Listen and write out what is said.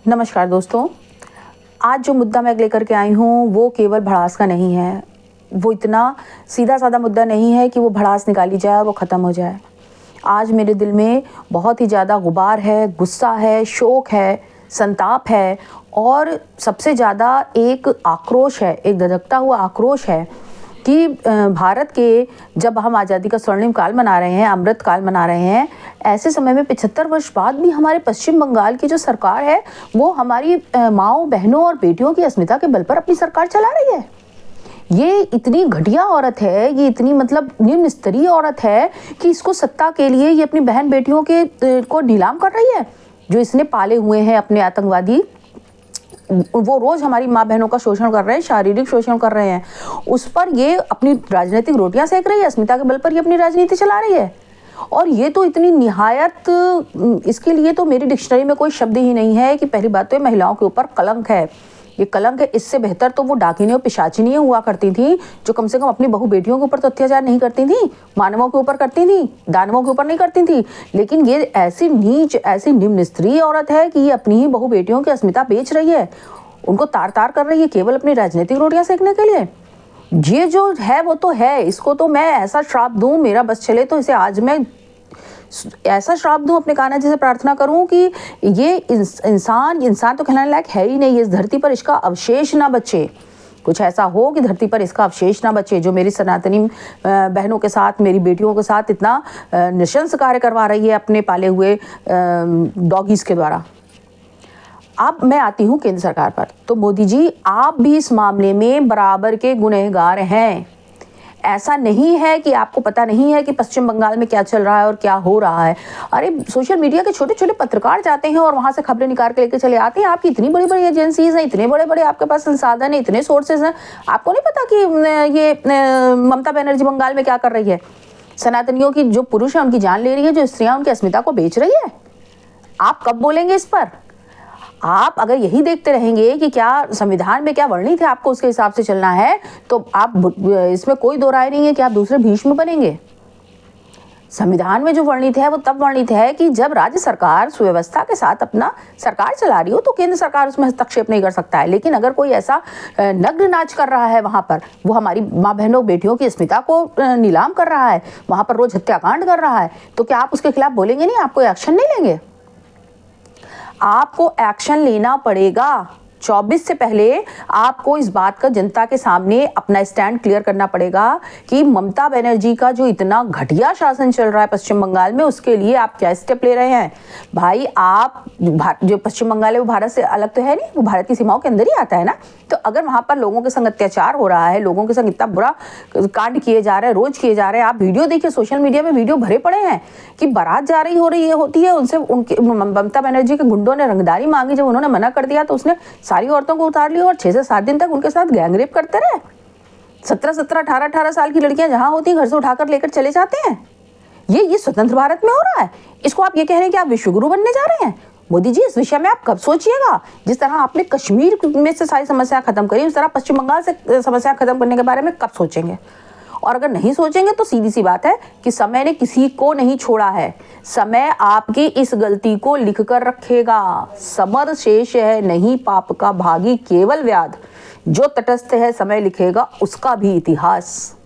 नमस्कार दोस्तों। आज जो मुद्दा मैं लेकर के आई हूँ वो केवल भड़ास का नहीं है। वो इतना सीधा साधा मुद्दा नहीं है कि वो भड़ास निकाली जाए, वो ख़त्म हो जाए। आज मेरे दिल में बहुत ही ज़्यादा गुबार है, गुस्सा है, शोक है, संताप है और सबसे ज़्यादा एक आक्रोश है, एक धधकता हुआ आक्रोश है कि भारत के जब हम आज़ादी का स्वर्णिम काल मना रहे हैं, अमृत काल मना रहे हैं, ऐसे समय में 75 वर्ष बाद भी हमारे पश्चिम बंगाल की जो सरकार है वो हमारी माँओं, बहनों और बेटियों की अस्मिता के बल पर अपनी सरकार चला रही है। ये इतनी घटिया औरत है, ये इतनी मतलब निम्न स्तरीय औरत है कि इसको सत्ता के लिए ये अपनी बहन बेटियों के को नीलाम कर रही है। जो इसने पाले हुए हैं अपने आतंकवादी, वो रोज हमारी माँ बहनों का शोषण कर रहे हैं, शारीरिक शोषण कर रहे हैं। उस पर ये अपनी राजनीतिक रोटियां सेक रही है, अस्मिता के बल पर ये अपनी राजनीति चला रही है। और ये तो इतनी निहायत, इसके लिए तो मेरी डिक्शनरी में कोई शब्द ही नहीं है कि पहली बात तो ये महिलाओं के ऊपर कलंक है, ये कलंक है। इससे बेहतर तो वो डाकिनी और पिशाचिनी हुआ करती थी जो कम से कम अपनी बहू बेटियों के ऊपर तो अत्याचार नहीं करती थी, मानवों के ऊपर करती थी, दानवों के ऊपर नहीं करती थी। लेकिन ये ऐसी नीच, ऐसी निम्न स्त्री औरत है कि ये अपनी ही बहू बेटियों की अस्मिता बेच रही है, उनको तार तार कर रही है केवल अपनी राजनीतिक रोटियां सेकने के लिए। ये जो है वो तो है, इसको तो मैं ऐसा श्राप दूं, मेरा बस चले तो इसे आज मैं ऐसा श्राप दूं, अपने कान्हा जी से प्रार्थना करूं कि ये इंसान तो कहलाने लायक है ही नहीं, इस धरती पर इसका अवशेष ना बचे। कुछ ऐसा हो कि धरती पर इसका अवशेष ना बचे, जो मेरी सनातनी बहनों के साथ, मेरी बेटियों के साथ इतना नृशंस कार्य करवा रही है अपने पाले हुए डॉगीज के द्वारा। अब मैं आती हूँ केंद्र सरकार पर। तो मोदी जी, आप भी इस मामले में बराबर के गुनहगार हैं। ऐसा नहीं है कि आपको पता नहीं है कि पश्चिम बंगाल में क्या चल रहा है और क्या हो रहा है। अरे सोशल मीडिया के छोटे छोटे पत्रकार जाते हैं और वहां से खबरें निकाल के लेके चले आते हैं। आपकी इतनी बड़ी बड़ी एजेंसीज हैं, इतने बड़े बड़े आपके पास संसाधन है, इतने सोर्सेज हैं, आपको नहीं पता कि ये ममता बनर्जी बंगाल में क्या कर रही है? सनातनियों की जो पुरुष है उनकी जान ले रही है, जो स्त्रियां उनकी अस्मिता को बेच रही है। आप कब बोलेंगे इस पर? आप अगर यही देखते रहेंगे कि क्या संविधान में क्या वर्णित है, आपको उसके हिसाब से चलना है, तो आप, इसमें कोई दो राय नहीं है कि आप दूसरे भीष्म बनेंगे। संविधान में जो वर्णित है वो तब वर्णित है कि जब राज्य सरकार सुव्यवस्था के साथ अपना सरकार चला रही हो तो केंद्र सरकार उसमें हस्तक्षेप नहीं कर सकता है। लेकिन अगर कोई ऐसा नग्न नाच कर रहा है वहां पर, वो हमारी माँ बहनों बेटियों की अस्मिता को नीलाम कर रहा है, वहां पर रोज हत्याकांड कर रहा है, तो क्या आप उसके खिलाफ बोलेंगे नहीं? आपको एक्शन नहीं लेंगे? आपको एक्शन लेना पड़ेगा। 24 से पहले आपको इस बात का जनता के सामने अपना स्टैंड क्लियर करना पड़ेगा कि ममता बनर्जी का जो इतना घटिया शासन चल रहा है पश्चिम बंगाल में, उसके लिए आप क्या स्टेप ले रहे हैं। भाई, आप जो पश्चिम बंगाल है वो भारत से अलग तो है नहीं, वो भारत की सीमाओं के अंदर ही आता है ना। तो अगर वहां पर लोगों के संग अत्याचार हो रहा है, लोगों के संग इतना बुरा कांड किए जा रहे हैं, रोज किए जा रहे हैं, आप वीडियो देखिए, सोशल मीडिया में वीडियो भरे पड़े हैं कि बारात जा रही होती है, उनसे उनके ममता बनर्जी के गुंडों ने रंगदारी मांगी। जब उन्होंने मना कर दिया तो उसने सारी औरतों को उतार लिया और 6 से 7 दिन तक उनके साथ गैंगरेप करते रहे। 17, 18 साल की लड़कियां जहां होती हैं घर से उठाकर लेकर चले जाते हैं। ये स्वतंत्र भारत में हो रहा है। इसको आप ये कह रहे हैं कि आप विश्वगुरु बनने जा रहे हैं? मोदी जी, इस विषय में आप कब सोचिएगा? जिस तरह आपने कश्मीर में से सारी समस्या खत्म करी, उस तरह पश्चिम बंगाल से समस्या खत्म करने के बारे में कब सोचेंगे? और अगर नहीं सोचेंगे तो सीधी सी बात है कि समय ने किसी को नहीं छोड़ा है। समय आपकी इस गलती को लिख कर रखेगा। समर शेष है नहीं पाप का भागी केवल व्याध, जो तटस्थ है समय लिखेगा उसका भी इतिहास।